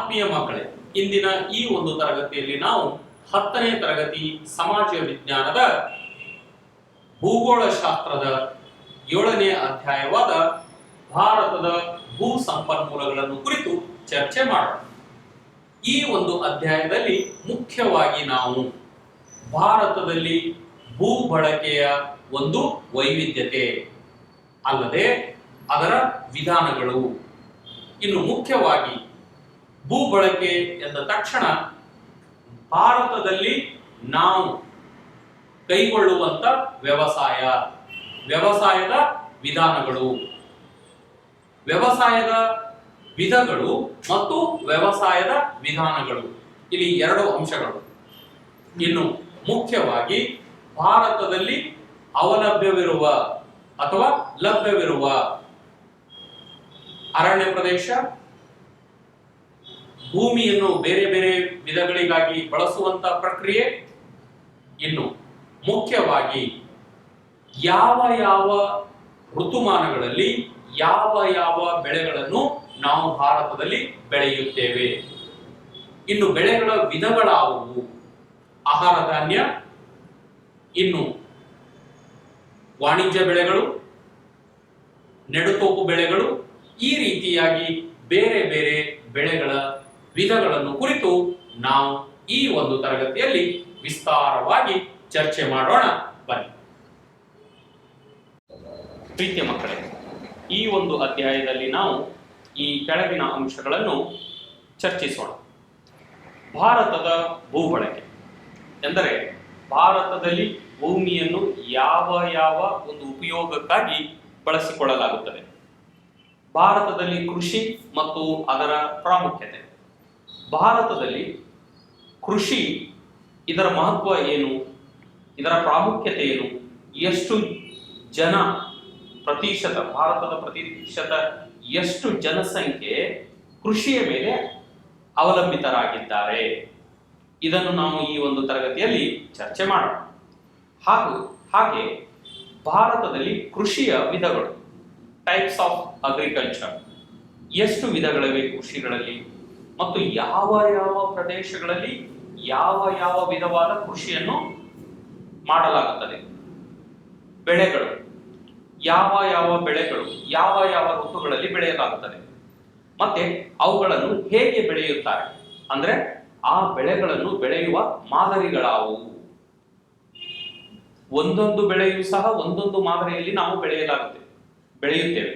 ಆತ್ಮೀಯ ಮಕ್ಕಳೇ, ಇಂದಿನ ಈ ಒಂದು ತರಗತಿಯಲ್ಲಿ ನಾವು 10ನೇ ತರಗತಿ ಸಮಾಜ ವಿಜ್ಞಾನದ ಭೂಗೋಳಶಾಸ್ತ್ರದ 7ನೇ ಅಧ್ಯಾಯವಾದ ಭಾರತದ ಭೂ ಸಂಪನ್ಮೂಲಗಳನ್ನು ಕುರಿತು ಚರ್ಚೆ ಮಾಡೋಣ. ಈ ಒಂದು ಅಧ್ಯಾಯದಲ್ಲಿ ಮುಖ್ಯವಾಗಿ ನಾವು ಭಾರತದಲ್ಲಿ ಭೂ ಬಳಕೆಯ ಒಂದು ವೈವಿಧ್ಯತೆ ಅಲ್ಲದೆ ಅದರ ವಿಧಾನಗಳು, ಇನ್ನು ಮುಖ್ಯವಾಗಿ ಭೂ ಬಳಕೆ ಎಂದ ತಕ್ಷಣ ಭಾರತದಲ್ಲಿ ನಾವು ಕೈಗೊಳ್ಳುವಂತ ವ್ಯವಸಾಯದ ವಿಧಾನಗಳು, ವ್ಯವಸಾಯದ ವಿಧಗಳು ಮತ್ತು ವ್ಯವಸಾಯದ ವಿಧಾನಗಳು, ಇಲ್ಲಿ ಎರಡು ಅಂಶಗಳು. ಇನ್ನು ಮುಖ್ಯವಾಗಿ ಭಾರತದಲ್ಲಿ ಅವಲಭ್ಯವಿರುವ ಅಥವಾ ಲಭ್ಯವಿರುವ ಅರಣ್ಯ ಪ್ರದೇಶ, ಭೂಮಿಯನ್ನು ಬೇರೆ ಬೇರೆ ವಿಧಗಳಿಗಾಗಿ ಬಳಸುವಂತ ಪ್ರಕ್ರಿಯೆ, ಇನ್ನು ಮುಖ್ಯವಾಗಿ ಯಾವ ಯಾವ ಋತುಮಾನಗಳಲ್ಲಿ ಯಾವ ಯಾವ ಬೆಳೆಗಳನ್ನು ನಾವು ಭಾರತದಲ್ಲಿ ಬೆಳೆಯುತ್ತೇವೆ, ಇನ್ನು ಬೆಳೆಗಳ ವಿಧಗಳಾವುವು, ಆಹಾರ ಧಾನ್ಯ, ಇನ್ನು ವಾಣಿಜ್ಯ ಬೆಳೆಗಳು, ನೆಡುತೋಪು ಬೆಳೆಗಳು, ಈ ರೀತಿಯಾಗಿ ಬೇರೆ ಬೇರೆ ಬೆಳೆಗಳ ವಿಧಗಳನ್ನು ಕುರಿತು ನಾವು ಈ ಒಂದು ತರಗತಿಯಲ್ಲಿ ವಿಸ್ತಾರವಾಗಿ ಚರ್ಚೆ ಮಾಡೋಣ. ಬನ್ನಿ ಪ್ರೀತಿಯ ಮಕ್ಕಳೇ, ಈ ಒಂದು ಅಧ್ಯಾಯದಲ್ಲಿ ನಾವು ಈ ಕೆಳಗಿನ ಅಂಶಗಳನ್ನು ಚರ್ಚಿಸೋಣ. ಭಾರತದ ಭೂಬಳಕೆ ಎಂದರೆ ಭಾರತದಲ್ಲಿ ಭೂಮಿಯನ್ನು ಯಾವ ಯಾವ ಒಂದು ಉಪಯೋಗಕ್ಕಾಗಿ ಬಳಸಿಕೊಳ್ಳಲಾಗುತ್ತದೆ, ಭಾರತದಲ್ಲಿ ಕೃಷಿ ಮತ್ತು ಅದರ ಪ್ರಾಮುಖ್ಯತೆ, ಭಾರತದಲ್ಲಿ ಕೃಷಿ ಇದರ ಮಹತ್ವ ಏನು, ಇದರ ಪ್ರಾಮುಖ್ಯತೆ ಏನು, ಎಷ್ಟು ಜನ ಪ್ರತಿಶತ, ಭಾರತದ ಪ್ರತಿಶತ ಎಷ್ಟು ಜನಸಂಖ್ಯೆ ಕೃಷಿಯ ಮೇಲೆ ಅವಲಂಬಿತರಾಗಿದ್ದಾರೆ, ಇದನ್ನು ನಾವು ಈ ಒಂದು ತರಗತಿಯಲ್ಲಿ ಚರ್ಚೆ ಮಾಡೋಣ. ಹಾಗೆ ಭಾರತದಲ್ಲಿ ಕೃಷಿಯ ವಿಧಗಳು, ಟೈಪ್ಸ್ ಆಫ್ ಅಗ್ರಿಕಲ್ಚರ್, ಎಷ್ಟು ವಿಧಗಳಿವೆ ಕೃಷಿಗಳಲ್ಲಿ ಮತ್ತು ಯಾವ ಯಾವ ಪ್ರದೇಶಗಳಲ್ಲಿ ಯಾವ ಯಾವ ವಿಧವಾದ ಕೃಷಿಯನ್ನು ಮಾಡಲಾಗುತ್ತದೆ, ಬೆಳೆಗಳು, ಯಾವ ಯಾವ ಬೆಳೆಗಳು ಯಾವ ಯಾವ ಋತುಗಳಲ್ಲಿ ಬೆಳೆಯಲಾಗುತ್ತದೆ, ಮತ್ತೆ ಅವುಗಳನ್ನು ಹೇಗೆ ಬೆಳೆಯುತ್ತಾರೆ, ಅಂದ್ರೆ ಆ ಬೆಳೆಗಳನ್ನು ಬೆಳೆಯುವ ಮಾದರಿಗಳಾವುವು. ಒಂದೊಂದು ಬೆಳೆಯೂ ಸಹ ಒಂದೊಂದು ಮಾದರಿಯಲ್ಲಿ ನಾವು ಬೆಳೆಯುತ್ತೇವೆ.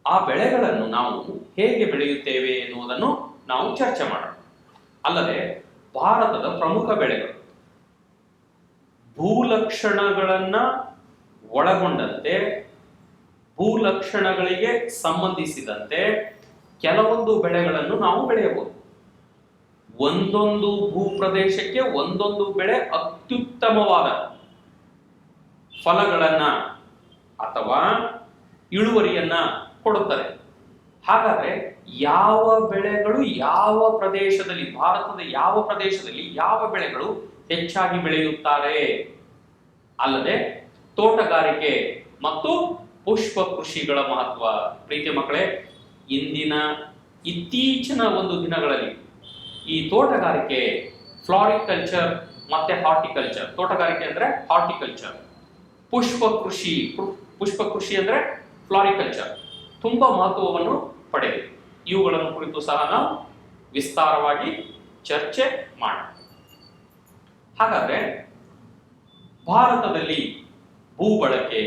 ಆ ಬೆಳೆಗಳನ್ನು ನಾವು ಹೇಗೆ ಬೆಳೆಯುತ್ತೇವೆ ಎನ್ನುವುದನ್ನು ನಾವು ಚರ್ಚೆ ಮಾಡೋಣ. ಅಲ್ಲದೆ ಭಾರತದ ಪ್ರಮುಖ ಬೆಳೆಗಳು, ಭೂಲಕ್ಷಣಗಳನ್ನ ಒಳಗೊಂಡಂತೆ ಭೂಲಕ್ಷಣಗಳಿಗೆ ಸಂಬಂಧಿಸಿದಂತೆ ಕೆಲವೊಂದು ಬೆಳೆಗಳನ್ನು ನಾವು ಬೆಳೆಯಬಹುದು. ಒಂದೊಂದು ಭೂಪ್ರದೇಶಕ್ಕೆ ಒಂದೊಂದು ಬೆಳೆ ಅತ್ಯುತ್ತಮವಾದ ಫಲಗಳನ್ನ ಅಥವಾ ಇಳುವರಿಯನ್ನ ಕೊಡುತ್ತದೆ. ಹಾಗಾದ್ರೆ ಯಾವ ಬೆಳೆಗಳು ಯಾವ ಪ್ರದೇಶದಲ್ಲಿ, ಭಾರತದ ಯಾವ ಪ್ರದೇಶದಲ್ಲಿ ಯಾವ ಬೆಳೆಗಳು ಹೆಚ್ಚಾಗಿ ಬೆಳೆಯುತ್ತಾರೆ, ಅಲ್ಲದೆ ತೋಟಗಾರಿಕೆ ಮತ್ತು ಪುಷ್ಪ ಕೃಷಿಗಳ ಮಹತ್ವ. ಪ್ರೀತಿಯ ಮಕ್ಕಳೇ, ಇತ್ತೀಚಿನ ಒಂದು ದಿನಗಳಲ್ಲಿ ಈ ತೋಟಗಾರಿಕೆ, ಫ್ಲಾರಿಕಲ್ಚರ್ ಮತ್ತೆ ಹಾರ್ಟಿಕಲ್ಚರ್, ತೋಟಗಾರಿಕೆ ಅಂದ್ರೆ ಹಾರ್ಟಿಕಲ್ಚರ್, ಪುಷ್ಪ ಕೃಷಿ ಅಂದ್ರೆ ಫ್ಲಾರಿಕಲ್ಚರ್ ತುಂಬಾ ಮಹತ್ವವನ್ನು ಪಡೆದಿದೆ. ಇವುಗಳನ್ನು ಕುರಿತು ಸಹ ನಾವು ವಿಸ್ತಾರವಾಗಿ ಚರ್ಚೆ ಮಾಡೋಣ. ಹಾಗಾದ್ರೆ ಭಾರತದಲ್ಲಿ ಭೂ ಬಳಕೆ,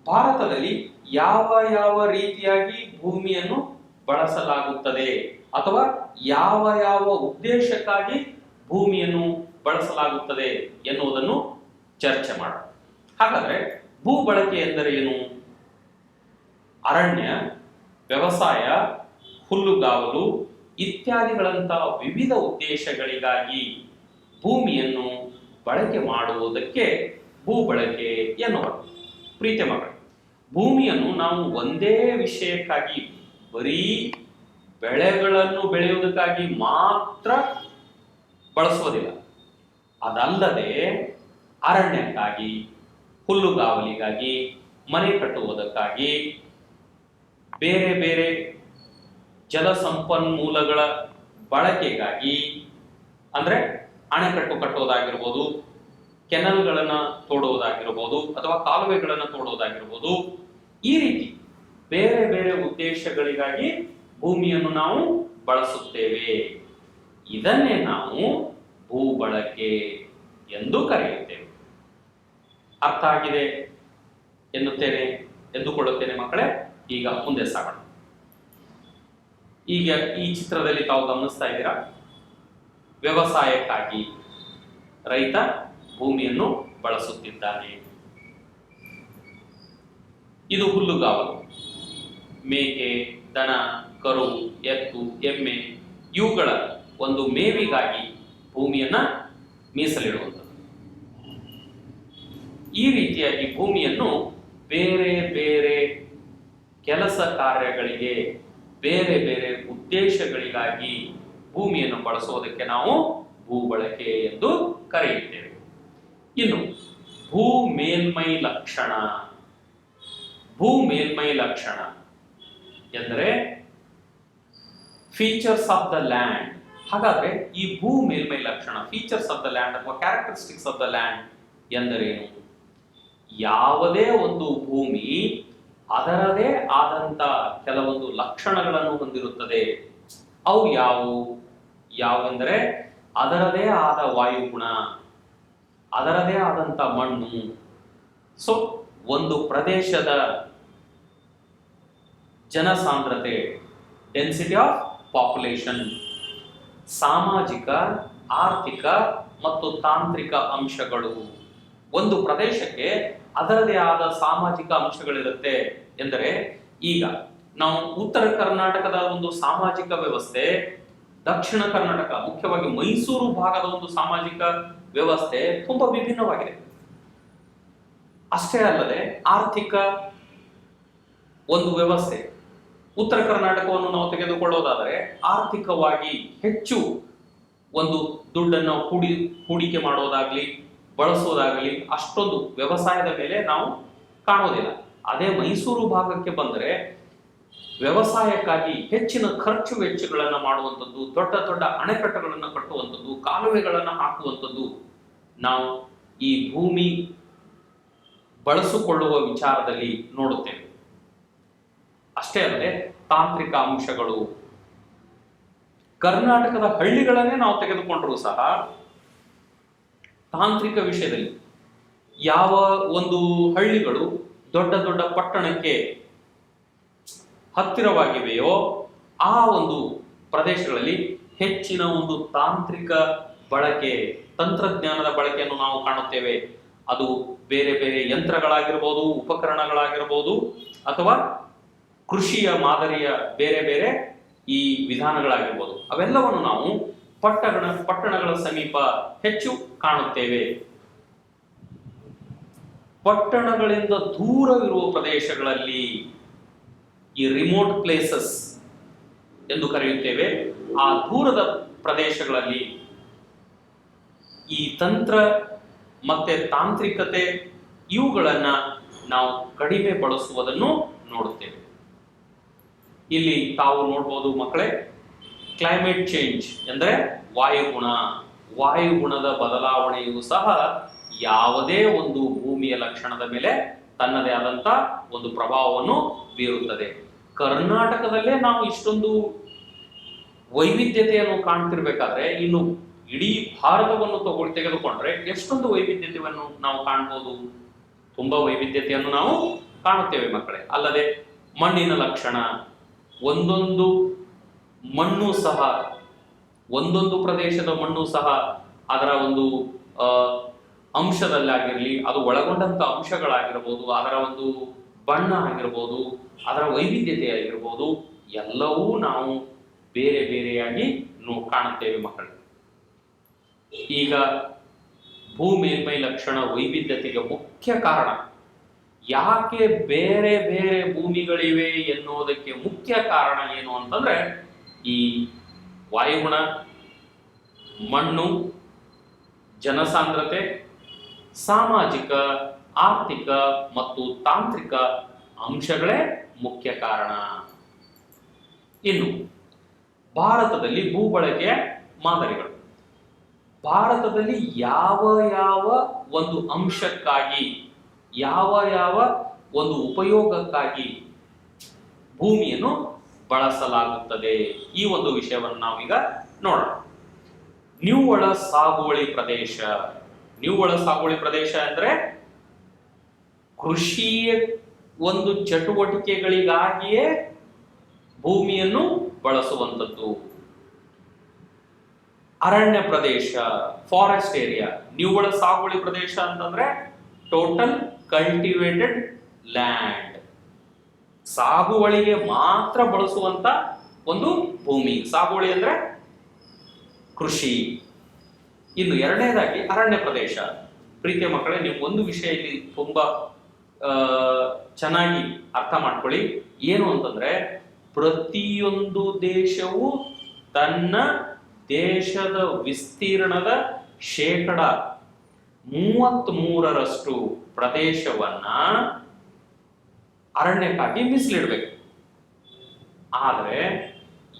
ಭಾರತದಲ್ಲಿ ಯಾವ ಯಾವ ರೀತಿಯಾಗಿ ಭೂಮಿಯನ್ನು ಬಳಸಲಾಗುತ್ತದೆ ಅಥವಾ ಯಾವ ಯಾವ ಉದ್ದೇಶಕ್ಕಾಗಿ ಭೂಮಿಯನ್ನು ಬಳಸಲಾಗುತ್ತದೆ ಎನ್ನುವುದನ್ನು ಚರ್ಚೆ ಮಾಡೋಣ. ಹಾಗಾದ್ರೆ ಭೂ ಬಳಕೆ ಎಂದರೆ ಏನು? ಅರಣ್ಯ, ವ್ಯವಸಾಯ, ಹುಲ್ಲುಗಾವಲು ಇತ್ಯಾದಿಗಳಂತಹ ವಿವಿಧ ಉದ್ದೇಶಗಳಿಗಾಗಿ ಭೂಮಿಯನ್ನು ಬಳಕೆ ಮಾಡುವುದಕ್ಕೆ ಭೂ ಬಳಕೆ ಎನ್ನುವರು. ಪ್ರೀತಿಯ ಮಕ್ಕಳು, ಭೂಮಿಯನ್ನು ನಾವು ಒಂದೇ ವಿಷಯಕ್ಕಾಗಿ, ಬರೀ ಬೆಳೆಗಳನ್ನು ಬೆಳೆಯುವುದಕ್ಕಾಗಿ ಮಾತ್ರ ಬಳಸುವುದಿಲ್ಲ. ಅದಲ್ಲದೆ ಅರಣ್ಯಕ್ಕಾಗಿ, ಹುಲ್ಲುಗಾವಲಿಗಾಗಿ, ಮನೆ ಕಟ್ಟುವುದಕ್ಕಾಗಿ, ಬೇರೆ ಬೇರೆ ಜಲ ಸಂಪನ್ಮೂಲಗಳ ಬಳಕೆಗಾಗಿ, ಅಂದ್ರೆ ಅಣೆಕಟ್ಟು ಕಟ್ಟೋದಾಗಿರ್ಬೋದು, ಕೆನಲ್ಗಳನ್ನ ತೋಡುವುದಾಗಿರ್ಬೋದು, ಅಥವಾ ಕಾಲುವೆಗಳನ್ನು ತೋಡುವುದಾಗಿರ್ಬೋದು, ಈ ರೀತಿ ಬೇರೆ ಬೇರೆ ಉದ್ದೇಶಗಳಿಗಾಗಿ ಭೂಮಿಯನ್ನು ನಾವು ಬಳಸುತ್ತೇವೆ. ಇದನ್ನೇ ನಾವು ಭೂ ಬಳಕೆ ಎಂದು ಕರೆಯುತ್ತೇವೆ. ಅರ್ಥ ಆಗಿದೆ ಎಂದುಕೊಳ್ಳುತ್ತೇನೆ ಮಕ್ಕಳೇ. ಈಗ ಮುಂದೆ ಸಾಗೋಣ. ಈಗ ಈ ಚಿತ್ರದಲ್ಲಿ ತಾವು ಗಮನಿಸ್ತಾ ಇದ್ದೀರಾ, ವ್ಯವಸಾಯಕ್ಕಾಗಿ ರೈತ ಭೂಮಿಯನ್ನು ಬಳಸುತ್ತಿದ್ದಾನೆ. ಇದು ಹುಲ್ಲುಗಾವಲು. ಮೇಕೆ, ದನ, ಕರು, ಎತ್ತು, ಎಮ್ಮೆ ಇವುಗಳ ಒಂದು ಮೇವಿಗಾಗಿ ಭೂಮಿಯನ್ನ ಮೀಸಲಿಡುವಂಥದ್ದು. ಈ ರೀತಿಯಾಗಿ ಭೂಮಿಯನ್ನು ಬೇರೆ ಬೇರೆ ಕೆಲಸ ಕಾರ್ಯಗಳಿಗೆ, ಬೇರೆ ಬೇರೆ ಉದ್ದೇಶಗಳಿಗಾಗಿ ಭೂಮಿಯನ್ನು ಬಳಸುವುದಕ್ಕೆ ನಾವು ಭೂ ಬಳಕೆ ಎಂದು ಕರೆಯುತ್ತೇವೆ. ಇನ್ನು ಭೂ ಮೇಲ್ಮೈ ಲಕ್ಷಣ. ಭೂ ಮೇಲ್ಮೈ ಲಕ್ಷಣ ಎಂದರೆ ಫೀಚರ್ಸ್ ಆಫ್ ದ ಲ್ಯಾಂಡ್. ಹಾಗಾದ್ರೆ ಈ ಭೂ ಮೇಲ್ಮೈ ಲಕ್ಷಣ, ಫೀಚರ್ಸ್ ಆಫ್ ದ ಲ್ಯಾಂಡ್ ಅಥವಾ ಕ್ಯಾರೆಕ್ಟರಿಸ್ಟಿಕ್ಸ್ ಆಫ್ ದ ಲ್ಯಾಂಡ್ ಎಂದರೇನು? ಯಾವುದೇ ಒಂದು ಭೂಮಿ ಅದರದೇ ಆದಂತ ಕೆಲವೊಂದು ಲಕ್ಷಣಗಳನ್ನು ಹೊಂದಿರುತ್ತದೆ. ಅವು ಯಾವುವೆಂದರೆ ಅದರದೇ ಆದ ವಾಯುಗುಣ, ಅದರದೇ ಆದಂತ ಮಣ್ಣು. ಸೊ ಒಂದು ಪ್ರದೇಶದ ಜನಸಾಂದ್ರತೆ, ಡೆನ್ಸಿಟಿ ಆಫ್ ಪಾಪ್ಯುಲೇಷನ್, ಸಾಮಾಜಿಕ, ಆರ್ಥಿಕ ಮತ್ತು ತಾಂತ್ರಿಕ ಅಂಶಗಳು. ಒಂದು ಪ್ರದೇಶಕ್ಕೆ ಅದರದೇ ಆದ ಸಾಮಾಜಿಕ ಅಂಶಗಳಿರುತ್ತೆ. ಎಂದರೆ ಈಗ ನಾವು ಉತ್ತರ ಕರ್ನಾಟಕದ ಒಂದು ಸಾಮಾಜಿಕ ವ್ಯವಸ್ಥೆ, ದಕ್ಷಿಣ ಕರ್ನಾಟಕ ಮುಖ್ಯವಾಗಿ ಮೈಸೂರು ಭಾಗದ ಒಂದು ಸಾಮಾಜಿಕ ವ್ಯವಸ್ಥೆ ತುಂಬಾ ವಿಭಿನ್ನವಾಗಿದೆ. ಅಷ್ಟೇ ಅಲ್ಲದೆ ಆರ್ಥಿಕ ಒಂದು ವ್ಯವಸ್ಥೆ, ಉತ್ತರ ಕರ್ನಾಟಕವನ್ನು ನಾವು ತೆಗೆದುಕೊಳ್ಳೋದಾದರೆ ಆರ್ಥಿಕವಾಗಿ ಹೆಚ್ಚು ಒಂದು ದುಡ್ಡನ್ನು ಹೂಡಿಕೆ ಮಾಡೋದಾಗ್ಲಿ, ಬಳಸೋದಾಗಲಿ ಅಷ್ಟೊಂದು ವ್ಯವಸಾಯದ ಮೇಲೆ ನಾವು ಕಾಣೋದಿಲ್ಲ. ಅದೇ ಮೈಸೂರು ಭಾಗಕ್ಕೆ ಬಂದರೆ ವ್ಯವಸಾಯಕ್ಕಾಗಿ ಹೆಚ್ಚಿನ ಖರ್ಚು ವೆಚ್ಚಗಳನ್ನು ಮಾಡುವಂಥದ್ದು, ದೊಡ್ಡ ದೊಡ್ಡ ಅಣೆಕಟ್ಟುಗಳನ್ನು ಕಟ್ಟುವಂಥದ್ದು, ಕಾಲುವೆಗಳನ್ನು ಹಾಕುವಂಥದ್ದು ನಾವು ಈ ಭೂಮಿ ಬಳಸಿಕೊಳ್ಳುವ ವಿಚಾರದಲ್ಲಿ ನೋಡುತ್ತೇವೆ. ಅಷ್ಟೇ ಅಲ್ಲದೆ ತಾಂತ್ರಿಕ ಅಂಶಗಳು, ಕರ್ನಾಟಕದ ಹಳ್ಳಿಗಳನ್ನೇ ನಾವು ತೆಗೆದುಕೊಂಡರೂ ಸಹ ತಾಂತ್ರಿಕ ವಿಷಯದಲ್ಲಿ ಯಾವ ಒಂದು ಹಳ್ಳಿಗಳು ದೊಡ್ಡ ದೊಡ್ಡ ಪಟ್ಟಣಕ್ಕೆ ಹತ್ತಿರವಾಗಿವೆಯೋ ಆ ಒಂದು ಪ್ರದೇಶಗಳಲ್ಲಿ ಹೆಚ್ಚಿನ ಒಂದು ತಾಂತ್ರಿಕ ಬಳಕೆ, ತಂತ್ರಜ್ಞಾನದ ಬಳಕೆಯನ್ನು ನಾವು ಕಾಣುತ್ತೇವೆ. ಅದು ಬೇರೆ ಬೇರೆ ಯಂತ್ರಗಳಾಗಿರ್ಬೋದು, ಉಪಕರಣಗಳಾಗಿರ್ಬೋದು, ಅಥವಾ ಕೃಷಿಯ ಮಾದರಿಯ ಬೇರೆ ಬೇರೆ ಈ ವಿಧಾನಗಳಾಗಿರ್ಬೋದು. ಅವೆಲ್ಲವನ್ನು ನಾವು ಪಟ್ಟಣಗಳ ಸಮೀಪ ಹೆಚ್ಚು ಕಾಣುತ್ತೇವೆ. ಪಟ್ಟಣಗಳಿಂದ ದೂರವಿರುವ ಪ್ರದೇಶಗಳಲ್ಲಿ, ಈ ರಿಮೋಟ್ ಪ್ಲೇಸಸ್ ಎಂದು ಕರೆಯುತ್ತೇವೆ, ಆ ದೂರದ ಪ್ರದೇಶಗಳಲ್ಲಿ ಈ ತಂತ್ರ ಮತ್ತೆ ತಾಂತ್ರಿಕತೆ ಇವುಗಳನ್ನ ನಾವು ಕಡಿಮೆ ಬಳಸುವುದನ್ನು ನೋಡುತ್ತೇವೆ. ಇಲ್ಲಿ ತಾವು ನೋಡ್ಬೋದು ಮಕ್ಕಳೇ, ಕ್ಲೈಮೇಟ್ ಚೇಂಜ್ ಎಂದರೆ ವಾಯುಗುಣದ ಬದಲಾವಣೆಯೂ ಸಹ ಯಾವುದೇ ಒಂದು ಭೂಮಿಯ ಲಕ್ಷಣದ ಮೇಲೆ ತನ್ನದೇ ಆದಂತ ಒಂದು ಪ್ರಭಾವವನ್ನು ಬೀರುತ್ತದೆ. ಕರ್ನಾಟಕದಲ್ಲೇ ನಾವು ಇಷ್ಟೊಂದು ವೈವಿಧ್ಯತೆಯನ್ನು ಕಾಣ್ತಿರ್ಬೇಕಾದ್ರೆ ಇನ್ನು ಇಡೀ ಭಾರತವನ್ನು ತೆಗೆದುಕೊಂಡ್ರೆ ಎಷ್ಟೊಂದು ವೈವಿಧ್ಯತೆಯನ್ನು ನಾವು ಕಾಣ್ಬೋದು. ತುಂಬಾ ವೈವಿಧ್ಯತೆಯನ್ನು ನಾವು ಕಾಣುತ್ತೇವೆ ಮಕ್ಕಳೇ. ಅಲ್ಲದೆ ಮಣ್ಣಿನ ಲಕ್ಷಣ, ಒಂದೊಂದು ಮಣ್ಣು ಸಹ, ಒಂದೊಂದು ಪ್ರದೇಶದ ಮಣ್ಣು ಸಹ ಅದರ ಒಂದು ಅಂಶದಲ್ಲಾಗಿರ್ಲಿ, ಅದು ಒಳಗೊಂಡಂತ ಅಂಶಗಳಾಗಿರ್ಬೋದು, ಅದರ ಒಂದು ಬಣ್ಣ ಆಗಿರ್ಬೋದು, ಅದರ ವೈವಿಧ್ಯತೆ ಆಗಿರ್ಬೋದು, ಎಲ್ಲವೂ ನಾವು ಬೇರೆ ಬೇರೆಯಾಗಿ ಕಾಣುತ್ತೇವೆ ಮಕ್ಕಳು. ಈಗ ಭೂ ಮೇಲ್ಮೈ ಲಕ್ಷಣ ವೈವಿಧ್ಯತೆಗೆ ಮುಖ್ಯ ಕಾರಣ, ಯಾಕೆ ಬೇರೆ ಬೇರೆ ಭೂಮಿಗಳಿವೆ ಎನ್ನುವುದಕ್ಕೆ ಮುಖ್ಯ ಕಾರಣ ಏನು ಅಂತಂದ್ರೆ ಈ ವಾಯುಗುಣ, ಮಣ್ಣು, ಜನಸಾಂದ್ರತೆ, ಸಾಮಾಜಿಕ, ಆರ್ಥಿಕ ಮತ್ತು ತಾಂತ್ರಿಕ ಅಂಶಗಳೇ ಮುಖ್ಯ ಕಾರಣ. ಇನ್ನು ಭಾರತದಲ್ಲಿ ಭೂ ಬಳಕೆಯ ಮಾದರಿಗಳು. ಭಾರತದಲ್ಲಿ ಯಾವ ಯಾವ ಒಂದು ಅಂಶಕ್ಕಾಗಿ, ಯಾವ ಯಾವ ಒಂದು ಉಪಯೋಗಕ್ಕಾಗಿ ಭೂಮಿಯನ್ನು ಬಳಸಲಾಗುತ್ತದೆ, ಈ ಒಂದು ವಿಷಯವನ್ನು ನಾವೀಗ ನೋಡೋಣ. ನಿವ್ವಳ ಸಾಗುವಳಿ ಪ್ರದೇಶ. ನಿವ್ವಳ ಸಾಗುವಳಿ ಪ್ರದೇಶ ಅಂದ್ರೆ ಕೃಷಿಯ ಒಂದು ಚಟುವಟಿಕೆಗಳಿಗಾಗಿಯೇ ಭೂಮಿಯನ್ನು ಬಳಸುವಂಥದ್ದು. ಅರಣ್ಯ ಪ್ರದೇಶ, ಫಾರೆಸ್ಟ್ ಏರಿಯಾ. ನಿವ್ವಳ ಸಾಗುವಳಿ ಪ್ರದೇಶ ಅಂತಂದ್ರೆ ಟೋಟಲ್ ಕಲ್ಟಿವೇಟೆಡ್ ಲ್ಯಾಂಡ್, ಸಾಗುವಳಿಗೆ ಮಾತ್ರ ಬಳಸುವಂತ ಒಂದು ಭೂಮಿ. ಸಾಗುವಳಿ ಅಂದ್ರೆ ಕೃಷಿ. ಇನ್ನು ಎರಡನೇದಾಗಿ ಅರಣ್ಯ ಪ್ರದೇಶ. ಪ್ರೀತಿಯ ಮಕ್ಕಳೇ, ನೀವು ಒಂದು ವಿಷಯ ಇಲ್ಲಿ ತುಂಬಾ ಚೆನ್ನಾಗಿ ಅರ್ಥ ಮಾಡ್ಕೊಳ್ಳಿ. ಏನು ಅಂತಂದ್ರೆ, ಪ್ರತಿಯೊಂದು ದೇಶವು ತನ್ನ ದೇಶದ ವಿಸ್ತೀರ್ಣದ 33% ಪ್ರದೇಶವನ್ನ ಅರಣ್ಯಕ್ಕಾಗಿ ಮೀಸಲಿಡಬೇಕು. ಆದರೆ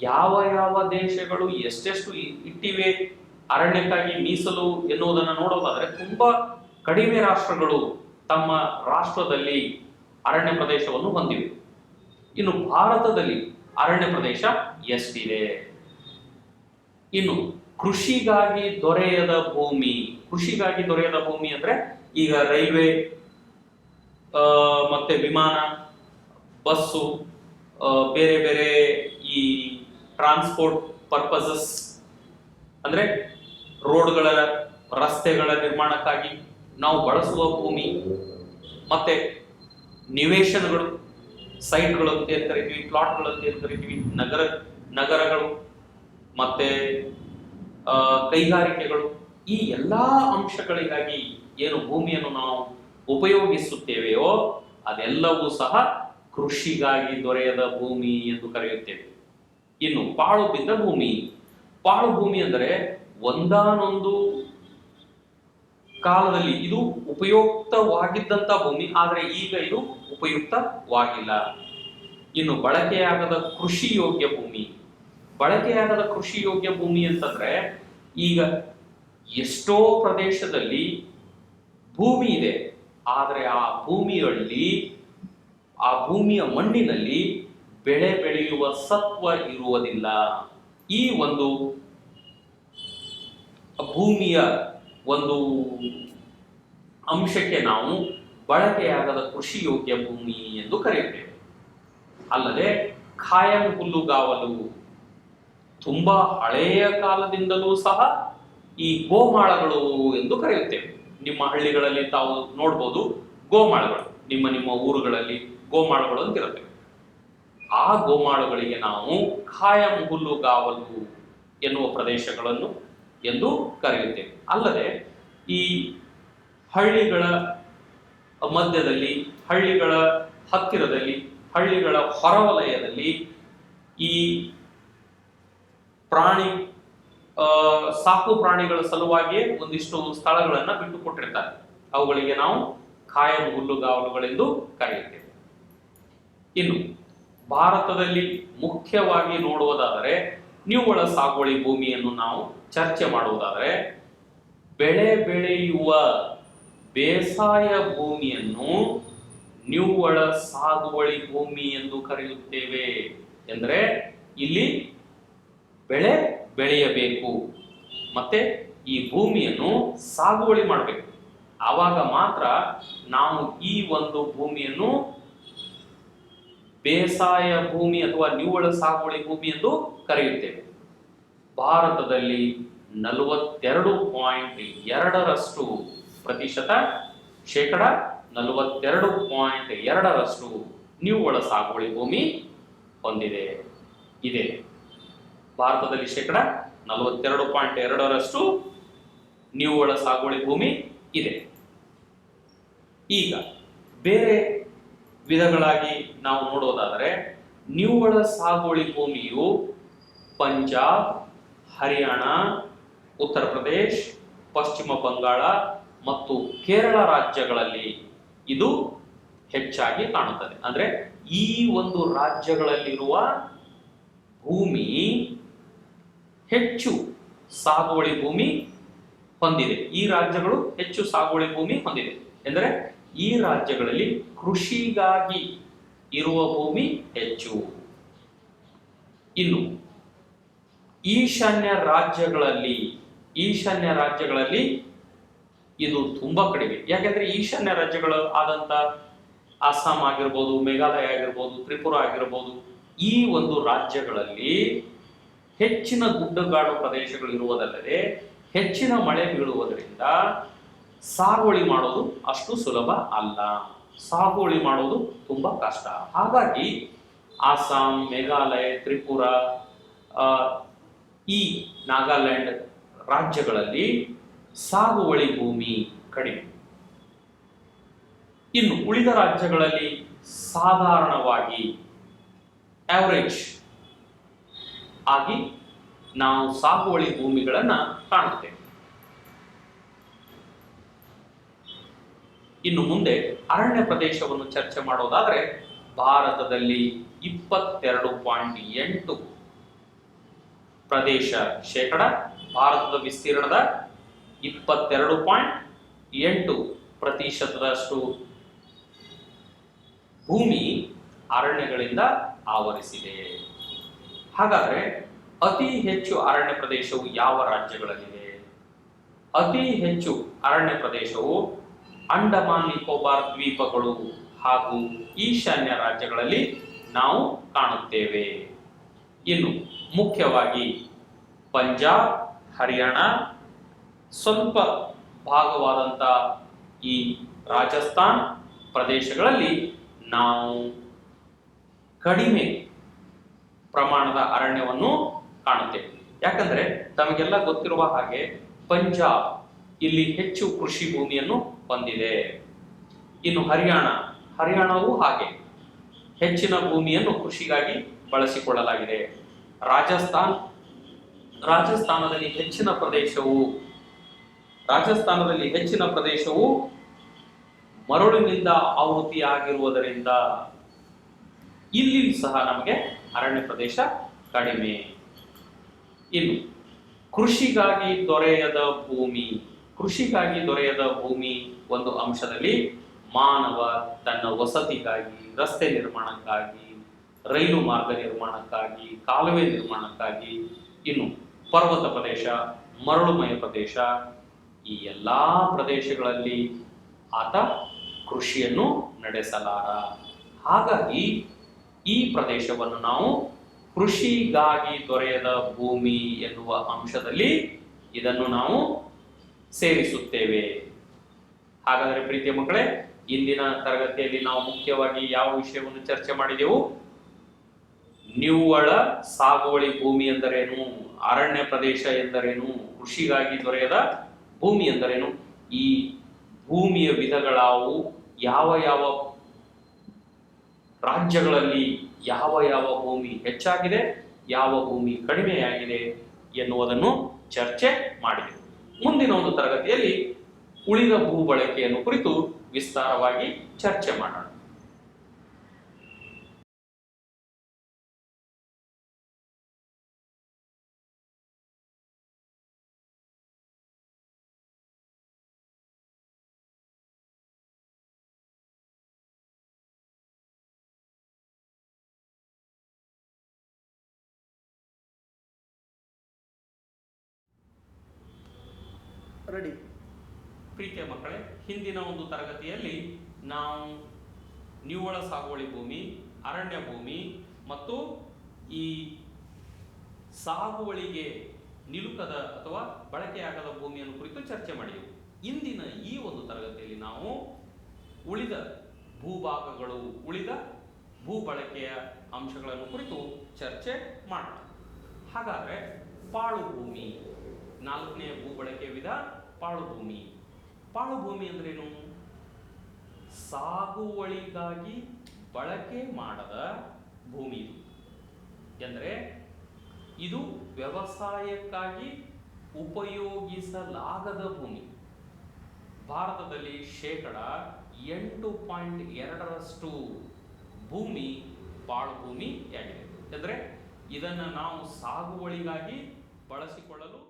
ಯಾವ ಯಾವ ದೇಶಗಳು ಎಷ್ಟೆಷ್ಟು ಇಟ್ಟಿವೆ ಅರಣ್ಯಕ್ಕಾಗಿ ಮೀಸಲು ಎನ್ನುವುದನ್ನು ನೋಡೋದಾದ್ರೆ ತುಂಬಾ ಕಡಿಮೆ ರಾಷ್ಟ್ರಗಳು ತಮ್ಮ ರಾಷ್ಟ್ರದಲ್ಲಿ ಅರಣ್ಯ ಪ್ರದೇಶವನ್ನು ಹೊಂದಿವೆ. ಇನ್ನು ಭಾರತದಲ್ಲಿ ಅರಣ್ಯ ಪ್ರದೇಶ ಎಷ್ಟಿದೆ? ಇನ್ನು ಕೃಷಿಗಾಗಿ ದೊರೆಯದ ಭೂಮಿ. ಕೃಷಿಗಾಗಿ ದೊರೆಯದ ಭೂಮಿ ಅಂದ್ರೆ ಈಗ ರೈಲ್ವೆ, ಮತ್ತೆ ವಿಮಾನ, ಬಸ್ಸು, ಬೇರೆ ಬೇರೆ ಈ ಟ್ರಾನ್ಸ್ಪೋರ್ಟ್ ಪರ್ಪಸಸ್ ಅಂದ್ರೆ ರೋಡ್ಗಳ, ರಸ್ತೆಗಳ ನಿರ್ಮಾಣಕ್ಕಾಗಿ ನಾವು ಬಳಸುವ ಭೂಮಿ, ಮತ್ತೆ ನಿವೇಶನಗಳು, ಸೈಟ್ಗಳು ಅಂತ ಏನ್ ಕರಿತೀವಿ, ಪ್ಲಾಟ್ಗಳು ಅಂತ ಏನ್ ಕರಿತೀವಿ, ನಗರಗಳು, ಮತ್ತೆ ಕೈಗಾರಿಕೆಗಳು, ಈ ಎಲ್ಲಾ ಅಂಶಗಳಿಗಾಗಿ ಏನು ಭೂಮಿಯನ್ನು ನಾವು ಉಪಯೋಗಿಸುತ್ತೇವೆಯೋ ಅದೆಲ್ಲವೂ ಸಹ ಕೃಷಿಗಾಗಿ ದೊರೆಯದ ಭೂಮಿ ಎಂದು ಕರೆಯುತ್ತೇವೆ. ಇನ್ನು ಪಾಳು ಬಿದ್ದ ಭೂಮಿ. ಪಾಳು ಭೂಮಿ ಅಂದರೆ ಒಂದಾನೊಂದು ಕಾಲದಲ್ಲಿ ಇದು ಉಪಯುಕ್ತವಾಗಿದ್ದಂತ ಭೂಮಿ, ಆದರೆ ಈಗ ಇದು ಉಪಯುಕ್ತವಾಗಿಲ್ಲ. ಇನ್ನು ಬಳಕೆಯಾಗದ ಕೃಷಿ ಯೋಗ್ಯ ಭೂಮಿ. ಬಳಕೆಯಾಗದ ಕೃಷಿ ಯೋಗ್ಯ ಭೂಮಿ ಅಂತಂದ್ರೆ ಈಗ ಎಷ್ಟೋ ಪ್ರದೇಶದಲ್ಲಿ ಭೂಮಿ ಇದೆ, ಆದರೆ ಆ ಭೂಮಿಯ ಮಣ್ಣಿನಲ್ಲಿ ಬೆಳೆ ಬೆಳೆಯುವ ಸತ್ವ ಇರುವುದಿಲ್ಲ. ಈ ಒಂದು ಭೂಮಿಯ ಒಂದು ಅಂಶಕ್ಕೆ ನಾವು ಬಳಕೆಯಾಗದ ಕೃಷಿ ಯೋಗ್ಯ ಭೂಮಿ ಎಂದು ಕರೆಯುತ್ತೇವೆ. ಅಲ್ಲದೆ ಖಾಯಂ ಹುಲ್ಲುಗಾವಲು. ತುಂಬಾ ಹಳೆಯ ಕಾಲದಿಂದಲೂ ಸಹ ಈ ಗೋಮಾಳಗಳು ಎಂದು ಕರೆಯುತ್ತೇವೆ. ನಿಮ್ಮ ಹಳ್ಳಿಗಳಲ್ಲಿ ತಾವು ನೋಡ್ಬೋದು ಗೋಮಾಳಗಳು, ನಿಮ್ಮ ಊರುಗಳಲ್ಲಿ ಗೋಮಾಳಗಳು ಅಂತ ಇರುತ್ತವೆ. ಆ ಗೋಮಾಳಗಳಿಗೆ ನಾವು ಖಾಯಂ ಹುಲ್ಲುಗಾವಲು ಎನ್ನುವ ಪ್ರದೇಶಗಳನ್ನು ಎಂದು ಕರೆಯುತ್ತೇವೆ. ಅಲ್ಲದೆ ಈ ಹಳ್ಳಿಗಳ ಮಧ್ಯದಲ್ಲಿ, ಹಳ್ಳಿಗಳ ಹತ್ತಿರದಲ್ಲಿ, ಹಳ್ಳಿಗಳ ಹೊರವಲಯದಲ್ಲಿ ಈ ಸಾಕು ಪ್ರಾಣಿಗಳ ಸಲುವಾಗಿಯೇ ಒಂದಿಷ್ಟು ಸ್ಥಳಗಳನ್ನ ಬಿಟ್ಟುಕೊಟ್ಟಿರ್ತಾರೆ. ಅವುಗಳಿಗೆ ನಾವು ಖಾಯಂ ಹುಲ್ಲುಗಾವಲುಗಳೆಂದು ಕರೆಯುತ್ತೇವೆ. ಇನ್ನು ಭಾರತದಲ್ಲಿ ಮುಖ್ಯವಾಗಿ ನೋಡುವುದಾದರೆ ನಿವ್ವಳ ಸಾಗುವಳಿ ಭೂಮಿಯನ್ನು ನಾವು ಚರ್ಚೆ ಮಾಡುವುದಾದರೆ, ಬೆಳೆ ಬೆಳೆಯುವ ಬೇಸಾಯ ಭೂಮಿಯನ್ನು ನಿವ್ವಳ ಸಾಗುವಳಿ ಭೂಮಿ ಎಂದು ಕರೆಯುತ್ತೇವೆ. ಎಂದರೆ ಇಲ್ಲಿ ಬೆಳೆ ಬೆಳೆಯಬೇಕು, ಮತ್ತೆ ಈ ಭೂಮಿಯನ್ನು ಸಾಗುವಳಿ ಮಾಡಬೇಕು. ಆವಾಗ ಮಾತ್ರ ನಾವು ಈ ಒಂದು ಭೂಮಿಯನ್ನು ಬೇಸಾಯ ಭೂಮಿ ಅಥವಾ ನಿವ್ವಳ ಸಾಗುವಳಿ ಭೂಮಿ ಎಂದು ಕರೆಯುತ್ತೇವೆ. ಭಾರತದಲ್ಲಿ 42.2% ಶೇಕಡ 42.2% ನಿವ್ವಳ ಸಾಗುವಳಿ ಭೂಮಿ ಹೊಂದಿದೆ. ಇದೆ ಭಾರತದಲ್ಲಿ ಶೇಕಡ 42.2% ನಿವ್ವಳ ಸಾಗುವಳಿ ಭೂಮಿ ಇದೆ. ಈಗ ಬೇರೆ ವಿಧಗಳಾಗಿ ನಾವು ನೋಡೋದಾದರೆ, ನಿವ್ವಳ ಸಾಗುವಳಿ ಭೂಮಿಯು ಪಂಜಾಬ್, ಹರಿಯಾಣ, ಉತ್ತರ ಪ್ರದೇಶ್, ಪಶ್ಚಿಮ ಬಂಗಾಳ ಮತ್ತು ಕೇರಳ ರಾಜ್ಯಗಳಲ್ಲಿ ಇದು ಹೆಚ್ಚಾಗಿ ಕಾಣುತ್ತದೆ. ಅಂದ್ರೆ ಈ ಒಂದು ರಾಜ್ಯಗಳಲ್ಲಿರುವ ಭೂಮಿ ಹೆಚ್ಚು ಸಾಗುವಳಿ ಭೂಮಿ ಹೊಂದಿದೆ. ಈ ರಾಜ್ಯಗಳು ಹೆಚ್ಚು ಸಾಗುವಳಿ ಭೂಮಿ ಹೊಂದಿದೆ ಎಂದರೆ ಈ ರಾಜ್ಯಗಳಲ್ಲಿ ಕೃಷಿಗಾಗಿ ಇರುವ ಭೂಮಿ ಹೆಚ್ಚು. ಇನ್ನು ಈಶಾನ್ಯ ರಾಜ್ಯಗಳಲ್ಲಿ ಇದು ತುಂಬಾ ಕಡಿಮೆ. ಯಾಕೆಂದ್ರೆ ಈಶಾನ್ಯ ರಾಜ್ಯಗಳು ಆದಂತ ಅಸ್ಸಾಂ ಆಗಿರ್ಬೋದು, ಮೇಘಾಲಯ ಆಗಿರ್ಬೋದು, ತ್ರಿಪುರ ಆಗಿರ್ಬೋದು, ಈ ಒಂದು ರಾಜ್ಯಗಳಲ್ಲಿ ಹೆಚ್ಚಿನ ಗುಡ್ಡಗಾಡು ಪ್ರದೇಶಗಳು ಇರುವುದಲ್ಲದೆ ಹೆಚ್ಚಿನ ಮಳೆ ಬೀಳುವುದರಿಂದ ಸಾಗುವಳಿ ಮಾಡೋದು ಅಷ್ಟು ಸುಲಭ ಅಲ್ಲ. ಸಾಗುವಳಿ ಮಾಡೋದು ತುಂಬಾ ಕಷ್ಟ. ಹಾಗಾಗಿ ಅಸ್ಸಾಂ, ಮೇಘಾಲಯ, ತ್ರಿಪುರ, ಈ ನಾಗಾಲ್ಯಾಂಡ್ ರಾಜ್ಯಗಳಲ್ಲಿ ಸಾಗುವಳಿ ಭೂಮಿ ಕಡಿಮೆ. ಇನ್ನು ಉಳಿದ ರಾಜ್ಯಗಳಲ್ಲಿ ಸಾಧಾರಣವಾಗಿ ಆವರೇಜ್ ಆಗಿ ನಾವು ಸಾಗುವಳಿ ಭೂಮಿಗಳನ್ನ ಕಾಣುತ್ತೇವೆ. ಇನ್ನು ಮುಂದೆ ಅರಣ್ಯ ಪ್ರದೇಶವನ್ನು ಚರ್ಚೆ ಮಾಡೋದಾದ್ರೆ ಭಾರತದಲ್ಲಿ 22.8 ಪ್ರದೇಶ ಶೇಕಡ, ಭಾರತದ ವಿಸ್ತೀರ್ಣದ 22.8% ಭೂಮಿ ಅರಣ್ಯಗಳಿಂದ ಆವರಿಸಿದೆ. ಹಾಗಾದ್ರೆ ಅತಿ ಹೆಚ್ಚು ಅರಣ್ಯ ಪ್ರದೇಶವು ಯಾವ ರಾಜ್ಯಗಳಲ್ಲಿದೆ? ಅತಿ ಹೆಚ್ಚು ಅರಣ್ಯ ಪ್ರದೇಶವು ಅಂಡಮಾನ್ ನಿಕೋಬಾರ್ ದ್ವೀಪಗಳು ಹಾಗೂ ಈಶಾನ್ಯ ರಾಜ್ಯಗಳಲ್ಲಿ ನಾವು ಕಾಣುತ್ತೇವೆ. ಇನ್ನು ಮುಖ್ಯವಾಗಿ ಪಂಜಾಬ್, ಹರಿಯಾಣ, ಸ್ವಲ್ಪ ಭಾಗವಾದಂಥ ಈ ರಾಜಸ್ಥಾನ್ ಪ್ರದೇಶಗಳಲ್ಲಿ ನಾವು ಕಡಿಮೆ ಪ್ರಮಾಣದ ಅರಣ್ಯವನ್ನು ಕಾಣುತ್ತೇವೆ. ಯಾಕಂದ್ರೆ ತಮಗೆಲ್ಲ ಗೊತ್ತಿರುವ ಹಾಗೆ ಪಂಜಾಬ್ ಇಲ್ಲಿ ಹೆಚ್ಚು ಕೃಷಿ ಭೂಮಿಯನ್ನು ಹೊಂದಿದೆ. ಇನ್ನು ಹರಿಯಾಣವೂ ಹಾಗೆ ಹೆಚ್ಚಿನ ಭೂಮಿಯನ್ನು ಕೃಷಿಗಾಗಿ ಬಳಸಿಕೊಳ್ಳಲಾಗಿದೆ. ರಾಜಸ್ಥಾನದಲ್ಲಿ ಹೆಚ್ಚಿನ ಪ್ರದೇಶವು ಮರಳಿನಿಂದ ಆವೃತ್ತಿಯಾಗಿರುವುದರಿಂದ ಇಲ್ಲಿ ಸಹ ನಮಗೆ ಅರಣ್ಯ ಪ್ರದೇಶ ಕಡಿಮೆ. ಇನ್ನು ಕೃಷಿಗಾಗಿ ದೊರೆಯದ ಭೂಮಿ ಒಂದು ಅಂಶದಲ್ಲಿ ಮಾನವ ತನ್ನ ವಸತಿಗಾಗಿ, ರಸ್ತೆ ನಿರ್ಮಾಣಕ್ಕಾಗಿ, ರೈಲು ಮಾರ್ಗ ನಿರ್ಮಾಣಕ್ಕಾಗಿ, ಕಾಲುವೆ ನಿರ್ಮಾಣಕ್ಕಾಗಿ, ಇನ್ನು ಪರ್ವತ ಪ್ರದೇಶ, ಮರಳುಮಯ ಪ್ರದೇಶ, ಈ ಎಲ್ಲಾ ಪ್ರದೇಶಗಳಲ್ಲಿ ಆತ ಕೃಷಿಯನ್ನು ನಡೆಸಲಾರ. ಹಾಗಾಗಿ ಈ ಪ್ರದೇಶವನ್ನು ನಾವು ಕೃಷಿಗಾಗಿ ದೊರೆಯದ ಭೂಮಿ ಎನ್ನುವ ಅಂಶದಲ್ಲಿ ಇದನ್ನು ನಾವು ಸೇರಿಸುತ್ತೇವೆ. ಹಾಗಾದರೆ ಪ್ರೀತಿಯ ಮಕ್ಕಳೇ, ಇಂದಿನ ತರಗತಿಯಲ್ಲಿ ನಾವು ಮುಖ್ಯವಾಗಿ ಯಾವ ವಿಷಯವನ್ನು ಚರ್ಚೆ ಮಾಡಿದೆವು? ನಿವ್ವಳ ಸಾಗುವಳಿ ಭೂಮಿ ಎಂದರೇನು, ಅರಣ್ಯ ಪ್ರದೇಶ ಎಂದರೇನು, ಕೃಷಿಗಾಗಿ ದೊರೆಯದ ಭೂಮಿ ಎಂದರೇನು, ಈ ಭೂಮಿಯ ವಿಧಗಳಾವು, ಯಾವ ಯಾವ ರಾಜ್ಯಗಳಲ್ಲಿ ಯಾವ ಭೂಮಿ ಹೆಚ್ಚಾಗಿದೆ, ಯಾವ ಭೂಮಿ ಕಡಿಮೆಯಾಗಿದೆ ಎನ್ನುವುದನ್ನು ಚರ್ಚೆ ಮಾಡಿದೆವು. ಮುಂದಿನ ಒಂದು ತರಗತಿಯಲ್ಲಿ ಉಳಿದ ಭೂ ಬಳಕೆಯನ್ನು ಕುರಿತು ವಿಸ್ತಾರವಾಗಿ ಚರ್ಚೆ ಮಾಡೋಣ. ರೆಡಿ. ಪ್ರೀತಿಯ ಮಕ್ಕಳೇ, ಹಿಂದಿನ ಒಂದು ತರಗತಿಯಲ್ಲಿ ನಾವು ನಿವ್ವಳ ಸಾಗುವಳಿ ಭೂಮಿ, ಅರಣ್ಯ ಭೂಮಿ ಮತ್ತು ಈ ಸಾಗುವಳಿಗೆ ನಿಲುಕದ ಅಥವಾ ಬಳಕೆಯಾಗದ ಭೂಮಿಯನ್ನು ಕುರಿತು ಚರ್ಚೆ ಮಾಡಿದೆವು. ಇಂದಿನ ಈ ಒಂದು ತರಗತಿಯಲ್ಲಿ ನಾವು ಉಳಿದ ಭೂಭಾಗಗಳು, ಉಳಿದ ಭೂ ಬಳಕೆಯ ಅಂಶಗಳನ್ನು ಕುರಿತು ಚರ್ಚೆ ಮಾಡೋಣ. ಹಾಗಾದ್ರೆ ಪಾಳು ಭೂಮಿ, 4ನೇ ಭೂ ಬಳಕೆಯ ವಿಧ ಪಾಳು ಭೂಮಿ. ಪಾಳು ಭೂಮಿ ಅಂದ್ರೇನು? ಸಾಗುವಳಿಗಾಗಿ ಬಳಕೆ ಮಾಡದ ಭೂಮಿ ಇದು. ಎಂದರೆ ಇದು ವ್ಯವಸಾಯಕ್ಕಾಗಿ ಉಪಯೋಗಿಸಲಾಗದ ಭೂಮಿ. ಭಾರತದಲ್ಲಿ ಶೇಕಡ 8.2% ಭೂಮಿ ಪಾಳು ಭೂಮಿಯಾಗಿದೆ. ಅಂದರೆ ಇದನ್ನು ನಾವು ಸಾಗುವಳಿಗಾಗಿ ಬಳಸಿಕೊಳ್ಳಲು